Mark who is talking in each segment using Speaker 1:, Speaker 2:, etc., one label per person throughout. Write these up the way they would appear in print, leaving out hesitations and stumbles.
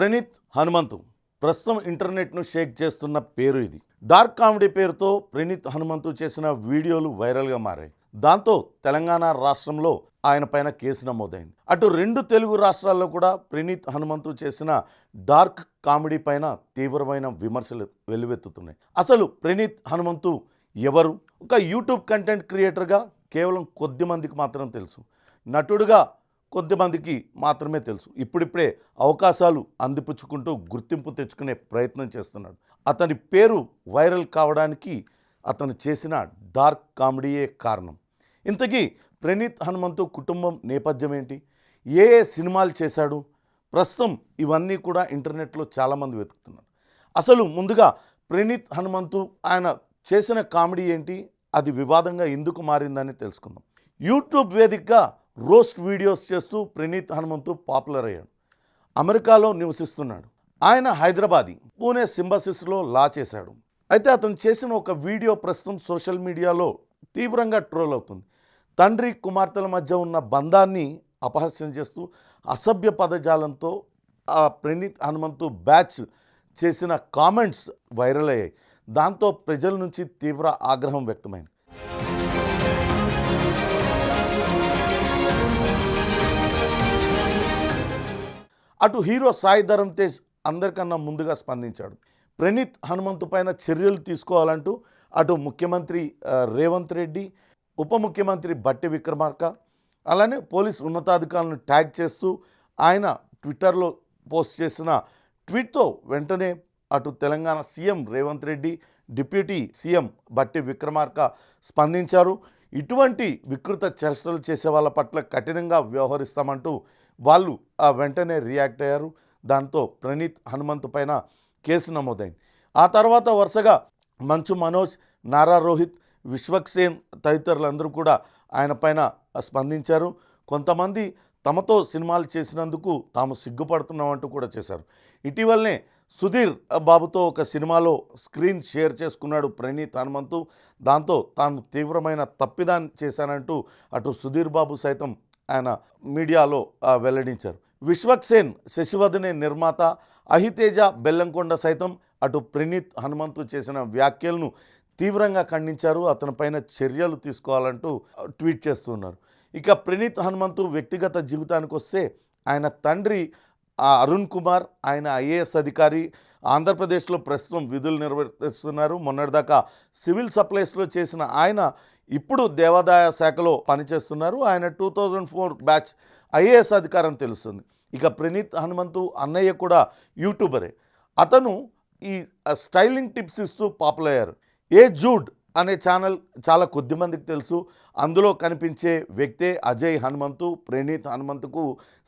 Speaker 1: ప్రణీత్ హనుమంతు ప్రస్తుతం ఇంటర్నెట్ను షేక్ చేస్తున్న పేరు ఇది. డార్క్ కామెడీ పేరుతో ప్రణీత్ హనుమంతు చేసిన వీడియోలు వైరల్గా మారాయి. దాంతో తెలంగాణ రాష్ట్రంలో ఆయన పైన కేసు నమోదైంది. అటు రెండు తెలుగు రాష్ట్రాల్లో కూడా ప్రణీత్ హనుమంతు చేసిన డార్క్ కామెడీ పైన తీవ్రమైన విమర్శలు వెల్లువెత్తుతున్నాయి. అసలు ప్రణీత్ హనుమంతు ఎవరు? ఒక యూట్యూబ్ కంటెంట్ క్రియేటర్గా కేవలం కొద్ది మందికి మాత్రం తెలుసు. నటుడుగా కొంతమందికి మాత్రమే తెలుసు. ఇప్పుడిప్పుడే అవకాశాలు అందిపుచ్చుకుంటూ గుర్తింపు తెచ్చుకునే ప్రయత్నం చేస్తున్నాడు. అతని పేరు వైరల్ కావడానికి అతను చేసిన డార్క్ కామెడీయే కారణం. ఇంతకీ ప్రణీత్ హనుమంతు కుటుంబం నేపథ్యం ఏంటి? ఏ సినిమాలు చేశాడు? ప్రస్తుతం ఇవన్నీ కూడా ఇంటర్నెట్లో చాలామంది వెతుకుతున్నారు. అసలు ముందుగా ప్రణీత్ హనుమంతు ఆయన చేసిన కామెడీ ఏంటి, అది వివాదంగా ఎందుకు మారిందని తెలుసుకుందాం. యూట్యూబ్ వేదికగా రోస్ట్ వీడియోస్ చేస్తూ ప్రణీత్ హనుమంతు పాపులర్ అయ్యాడు. అమెరికాలో నివసిస్తున్నాడు. ఆయన హైదరాబాదీ, పూణే సింబసిస్లో లా చేశాడు. అయితే అతను చేసిన ఒక వీడియో ప్రస్తుతం సోషల్ మీడియాలో తీవ్రంగా ట్రోల్ అవుతుంది. తండ్రి కుమార్తెల మధ్య ఉన్న బంధాన్ని అపహాస్యం చేస్తూ అసభ్య పదజాలంతో ఆ ప్రణీత్ హనుమంతు బ్యాచ్ చేసిన కామెంట్స్ వైరల్ అయ్యాయి. దాంతో ప్రజల నుంచి తీవ్ర ఆగ్రహం వ్యక్తమైంది. అటు హీరో సాయి ధరమ్ తేజ్ అందరికన్నా ముందుగా స్పందించాడు. ప్రణీత్ హనుమంతు పైన చర్యలు తీసుకోవాలంటూ అటు ముఖ్యమంత్రి రేవంత్ రెడ్డి, ఉప ముఖ్యమంత్రి బట్టి విక్రమార్క, అలానే పోలీస్ ఉన్నతాధికారులను ట్యాగ్ చేస్తూ ఆయన ట్విట్టర్లో పోస్ట్ చేసిన ట్వీట్తో వెంటనే అటు Telangana CM Revanth Reddy, deputy CM బట్టి విక్రమార్క స్పందించారు. ఇటువంటి వికృత చర్చలు చేసే వాళ్ళ పట్ల కఠినంగా వ్యవహరిస్తామంటూ వాళ్ళు వెంటనే రియాక్ట్ అయ్యారు. దాంతో ప్రణీత్ హనుమంతు పైన కేసు నమోదైంది. ఆ తర్వాత వరుసగా మంచు మనోజ్, నారా రోహిత్, విశ్వక్సేన్ తదితరులందరూ కూడా ఆయన పైన స్పందించారు. కొంతమంది తమతో సినిమాలు చేసినందుకు తాము సిగ్గుపడుతున్నామంటూ కూడా చేశారు. ఇటీవలనే సుధీర్ బాబుతో ఒక సినిమాలో స్క్రీన్ షేర్ చేసుకున్నాడు ప్రణీత్ హనుమంతు. దాంతో తాను తీవ్రమైన తప్పిదాన్ని చేశానంటూ అటు సుధీర్ బాబు సైతం ఆయన మీడియాలో వెల్లడించారు. విశ్వక్సేన్, శశివదనే నిర్మాత, అహితేజ బెల్లంకొండ సైతం అటు ప్రణీత్ హనుమంతు చేసిన వ్యాఖ్యలను తీవ్రంగా ఖండించారు. అతనిపైన చర్యలు తీసుకోవాలంటూ ట్వీట్ చేస్తున్నారు. ఇక ప్రణీత్ హనుమంతు వ్యక్తిగత జీవితానికి వస్తే ఆయన తండ్రి అరుణ్ కుమార్, ఆయన ఐఏఎస్ అధికారి, ఆంధ్రప్రదేశ్లో ప్రస్తుతం విధులు నిర్వర్తిస్తున్నారు. మొన్నటిదాకా సివిల్ సప్లైస్లో చేసిన ఆయన ఇప్పుడు దేవాదాయ శాఖలో పనిచేస్తున్నారు. ఆయన 2004 బ్యాచ్ ఐఏఎస్ అధికారం తెలుస్తుంది. ఇక ప్రణీత్ హనుమంతు అన్నయ్య కూడా యూట్యూబరే. అతను ఈ స్టైలింగ్ టిప్స్ ఇస్తూ పాపులర్ అయ్యారు. ఏ జూడ్ అనే ఛానల్ చాలా కొద్ది మందికి తెలుసు. అందులో కనిపించే వ్యక్తే అజయ్ హనుమంతు, ప్రణీత్ హనుమంతుకు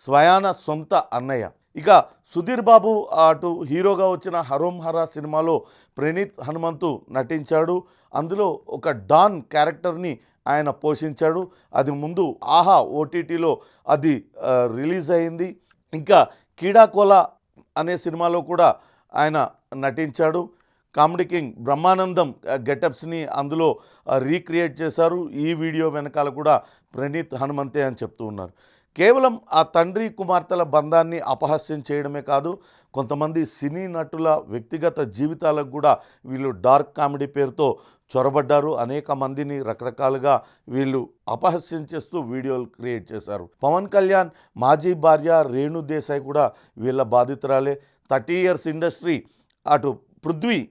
Speaker 1: స్వయాన సొంత అన్నయ్య. ఇక సుధీర్ బాబు అటు హీరోగా వచ్చిన హరోం హరా సినిమాలో ప్రణీత్ హనుమంతు నటించాడు. అందులో ఒక డాన్ క్యారెక్టర్ని ఆయన పోషించాడు. అది ముందు ఆహా ఓటీటీలో అది రిలీజ్ అయింది. ఇంకా కీడాకోలా అనే సినిమాలో కూడా ఆయన నటించాడు. కామెడీ కింగ్ బ్రహ్మానందం గెటప్స్ని అందులో రీక్రియేట్ చేశారు. ఈ వీడియో వెనకాల కూడా ప్రణీత్ హనుమంతే అని చెప్తూ ఉన్నారు. కేవలం ఆ తండ్రి కుమార్తెల బంధాన్ని అపహాస్యం చేయడమే కాదు, కొంతమంది సినీ నటుల వ్యక్తిగత జీవితాలకు కూడా వీళ్ళు డార్క్ కామెడీ పేరుతో చొరబడ్డారు. అనేక మందిని రకరకాలుగా వీళ్ళు అపహాస్యం చేస్తూ వీడియోలు క్రియేట్ చేశారు. పవన్ కళ్యాణ్ మాజీ భార్య రేణు దేశాయ్ కూడా వీళ్ళ బాధితురాలే. 30 years ఇండస్ట్రీ, అటు పృథ్వీ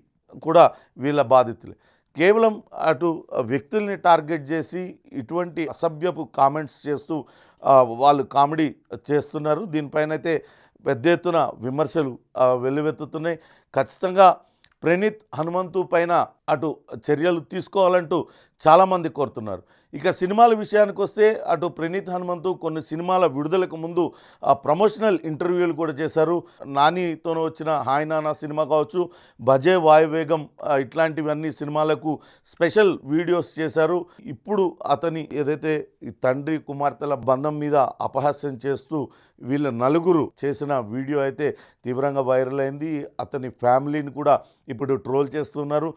Speaker 1: కూడా వీళ్ళ బాధితులే. కేవలం అటు వ్యక్తుల్ని టార్గెట్ చేసి ఇటువంటి అసభ్యపు కామెంట్స్ చేస్తూ వాళ్ళు కామెడీ చేస్తున్నారు. దీనిపైన అయితే పెద్ద ఎత్తున విమర్శలు వెల్లువెత్తుతున్నాయి. ఖచ్చితంగా ప్రణీత్ హనుమంతు పైన అటు చర్యలు తీసుకోవాలంటూ చాలామంది కోరుతున్నారు. ఇక సినిమాల విషయానికి వస్తే అటు ప్రణీత్ హనుమంతు కొన్ని సినిమాల విడుదలకు ముందు ప్రమోషనల్ ఇంటర్వ్యూలు కూడా చేశారు. నానితో వచ్చిన హాయ్ నానా సినిమా కావచ్చు, భజే వాయువేగం ఇట్లాంటివన్నీ సినిమాలకు స్పెషల్ వీడియోస్ చేశారు. ఇప్పుడు అతని ఏదైతే ఈ తండ్రి కుమార్తెల బంధం మీద అపహాస్యం చేస్తూ వీళ్ళ నలుగురు చేసిన వీడియో అయితే తీవ్రంగా వైరల్ అయింది. అతని ఫ్యామిలీని కూడా ఇప్పుడు ట్రోల్ చేస్తున్నారు.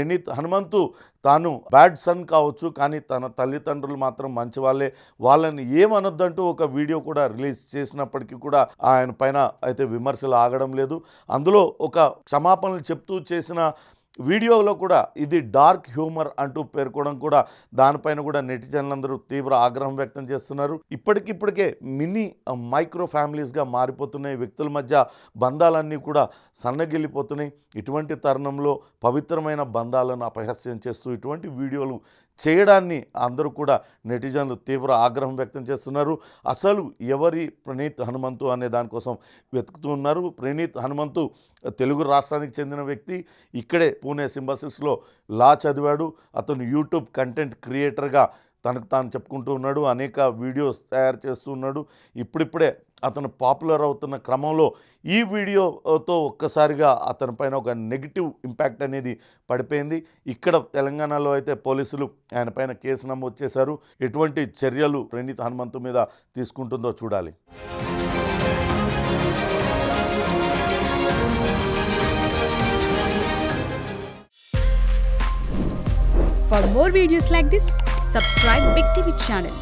Speaker 1: ప్రణీత్ హనుమంతు తాను బ్యాడ్ సన్ కావచ్చు, కానీ తన తల్లిదండ్రులు మాత్రం మంచి వాళ్ళే, వాళ్ళని ఏమనొద్దంటూ ఒక వీడియో కూడా రిలీజ్ చేసినప్పటికీ కూడా ఆయన పైన అయితే విమర్శలు ఆగడం లేదు. అందులో ఒక క్షమాపణలు చెప్తూ చేసిన వీడియోలో కూడా ఇది డార్క్ హ్యూమర్ అంటూ పేర్కోవడం కూడా, దానిపైన కూడా నెటిజన్లందరూ తీవ్ర ఆగ్రహం వ్యక్తం చేస్తున్నారు. ఇప్పటికిప్పటికే మినీ మైక్రో ఫ్యామిలీస్గా మారిపోతున్నాయి, వ్యక్తుల మధ్య బంధాలన్నీ కూడా సన్నగిల్లిపోతున్నాయి. ఇటువంటి తరుణంలో పవిత్రమైన బంధాలను అపహాస్యం చేస్తూ ఇటువంటి వీడియోలు చేయడాన్ని అందరూ కూడా నెటిజన్లు తీవ్ర ఆగ్రహం వ్యక్తం చేస్తున్నారు. అసలు ఎవరి ప్రణీత్ హనుమంతు అనే దానికోసం వెతుకుతూ ఉన్నారు. ప్రణీత్ హనుమంతు తెలుగు రాష్ట్రానికి చెందిన వ్యక్తి, ఇక్కడే పూణే సింబసిస్లో లా చదివాడు. అతను యూట్యూబ్ కంటెంట్ క్రియేటర్గా తనకు తాను చెప్పుకుంటూ ఉన్నాడు, అనేక వీడియోస్ తయారు చేస్తూ ఉన్నాడు. ఇప్పుడిప్పుడే అతను పాపులర్ అవుతున్న క్రమంలో ఈ వీడియోతో ఒక్కసారిగా అతని పైన ఒక నెగిటివ్ ఇంపాక్ట్ అనేది పడిపోయింది. ఇక్కడ తెలంగాణలో అయితే పోలీసులు ఆయన పైన కేసు నమోదు చేశారు. ఎటువంటి చర్యలు ప్రణీత్ హనుమంతు మీద తీసుకుంటుందో చూడాలి.
Speaker 2: For more videos like this, subscribe Big TV channel.